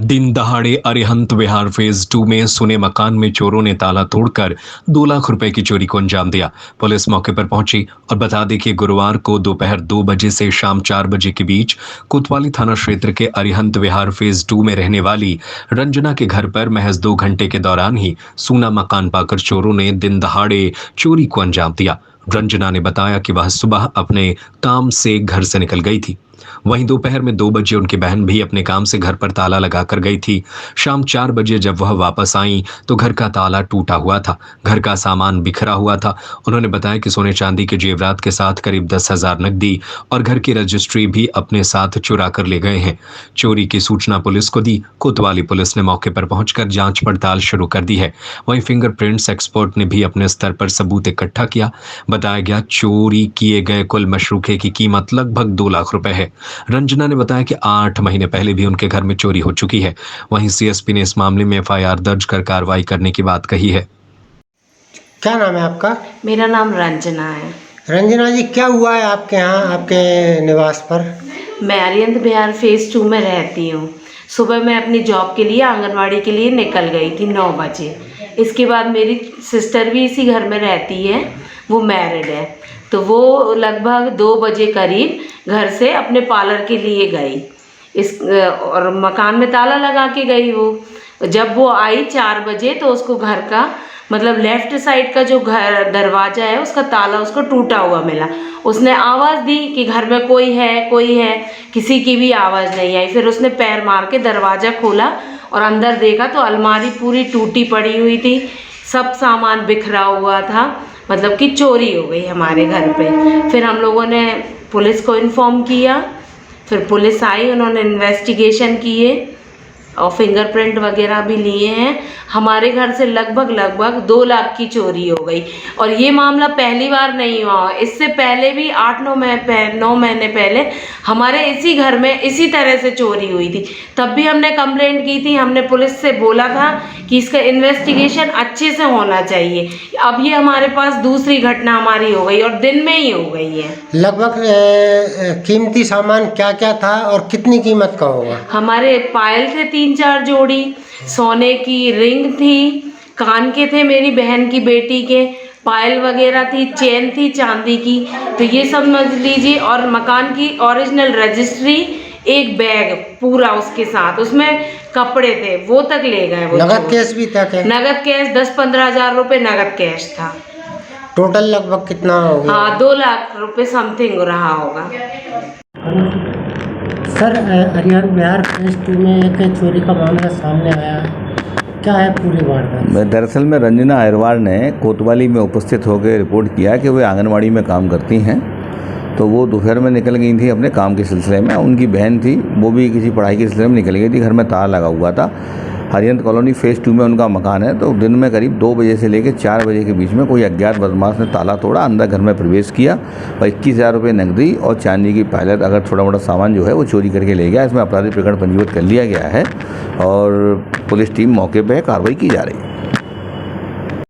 दिन दहाड़े अरिहंत विहार फेज 2 में सुने मकान में चोरों ने ताला तोड़कर 2 लाख रुपए की चोरी को अंजाम दिया। पुलिस मौके पर पहुंची और बता दें कि गुरुवार को दोपहर 2 बजे से शाम 4 बजे के बीच कोतवाली थाना क्षेत्र के अरिहंत विहार फेज 2 में रहने वाली रंजना के घर पर महज 2 घंटे के दौरान ही सूना मकान पाकर चोरों ने दिन दहाड़े चोरी को अंजाम दिया। रंजना ने बताया कि वह सुबह अपने काम से घर से निकल गई थी। वहीं दोपहर में 2 बजे उनकी बहन भी अपने काम से घर पर ताला लगाकर गई थी। शाम 4 बजे जब वह वापस आई तो घर का ताला टूटा हुआ था, घर का सामान बिखरा हुआ था। उन्होंने बताया कि सोने चांदी के जेवरात के साथ करीब 10,000 नकदी और घर की रजिस्ट्री भी अपने साथ चुरा कर ले गए हैं। चोरी की सूचना पुलिस को दी। कोतवाली पुलिस ने मौके पर पहुंचकर जांच पड़ताल शुरू कर दी है। वहीं फिंगरप्रिंट्स एक्सपर्ट ने भी अपने स्तर पर सबूत इकट्ठा किया। बताया गया चोरी किए गए कुल मशरूके की कीमत लगभग 2 लाख रुपए है। रंजना ने बताया कि 8 महीने पहले भी उनके घर में चोरी हो चुकी है। वहीं सीएसपी ने इस मामले में एफआईआर दर्ज कर कार्रवाई करने की बात कही है। क्या नाम है आपका? मेरा नाम रंजना है। रंजना जी, क्या हुआ है आपके यहाँ, आपके निवास पर? मैं अरिहंत विहार फेज 2 में रहती हूँ। सुबह मैं अपनी जॉब के लिए आंगनवाड़ी के लिए निकल गई थी 9 बजे। इसके बाद मेरी सिस्टर भी इसी घर में रहती है, वो मैरिड है, तो वो लगभग 2 बजे करीब घर से अपने पार्लर के लिए गई और मकान में ताला लगा के गई। वो जब वो आई 4 बजे तो उसको घर का मतलब लेफ्ट साइड का जो घर दरवाज़ा है उसका ताला उसको टूटा हुआ मिला। उसने आवाज़ दी कि घर में कोई है, किसी की भी आवाज़ नहीं आई। फिर उसने पैर मार के दरवाज़ा खोला और अंदर देखा तो अलमारी पूरी टूटी पड़ी हुई थी, सब सामान बिखरा हुआ था, मतलब कि चोरी हो गई हमारे घर पे। फिर हम लोगों ने पुलिस को इन्फॉर्म किया, फिर पुलिस आई, उन्होंने इन्वेस्टिगेशन किए और फिंगरप्रिंट वगैरह भी लिए हैं। हमारे घर से लगभग 2 लाख की चोरी हो गई और ये मामला पहली बार नहीं हुआ। इससे पहले भी 9 महीने पहले हमारे इसी घर में इसी तरह से चोरी हुई थी। तब भी हमने कंप्लेंट की थी, हमने पुलिस से बोला था कि इसका इन्वेस्टिगेशन अच्छे से होना चाहिए। अब ये हमारे पास दूसरी घटना हमारी हो गई और दिन में ही हो गई है। लगभग कीमती सामान क्या क्या था और कितनी कीमत का होगा? हमारे पायल थे 3-4 जोड़ी, सोने की रिंग थी, कान के थे मेरी बहन की बेटी के, पायल वगैरह थी, चेन थी चांदी की, तो ये सब समझ लीजिए। और मकान की ओरिजिनल रजिस्ट्री, एक बैग पूरा उसके साथ, उसमें कपड़े थे, वो तक ले गए। वो नगद कैश भी था क्या? नगद कैश 10-15 हज़ार रुपये नगद कैश था। टोटल लगभग कितना होगा? हाँ, 2 लाख रुपये समथिंग रहा होगा। सर, अरिहंत विहार फेज 2 में एक चोरी का मामला सामने आया है, क्या है पूरी वारदात? दरअसल में रंजना अहिरवार ने कोतवाली में उपस्थित होकर रिपोर्ट किया कि वे आंगनवाड़ी में काम करती हैं, तो वो दोपहर में निकल गई थी अपने काम के सिलसिले में। उनकी बहन थी, वो भी किसी पढ़ाई के सिलसिले में निकल गई थी। घर में ताला लगा हुआ था। अरिहंत कॉलोनी फेज 2 में उनका मकान है। तो दिन में करीब 2 बजे से लेकर 4 बजे के बीच में कोई अज्ञात बदमाश ने ताला तोड़ा, अंदर घर में प्रवेश किया और 21,000 रुपये नकदी और चांदी की पायलट अगर छोटा मोटा सामान जो है वो चोरी करके ले गया। इसमें आपराधिक प्रकरण पंजीबद्ध कर लिया गया है और पुलिस टीम मौके पर कार्रवाई की जा रही है।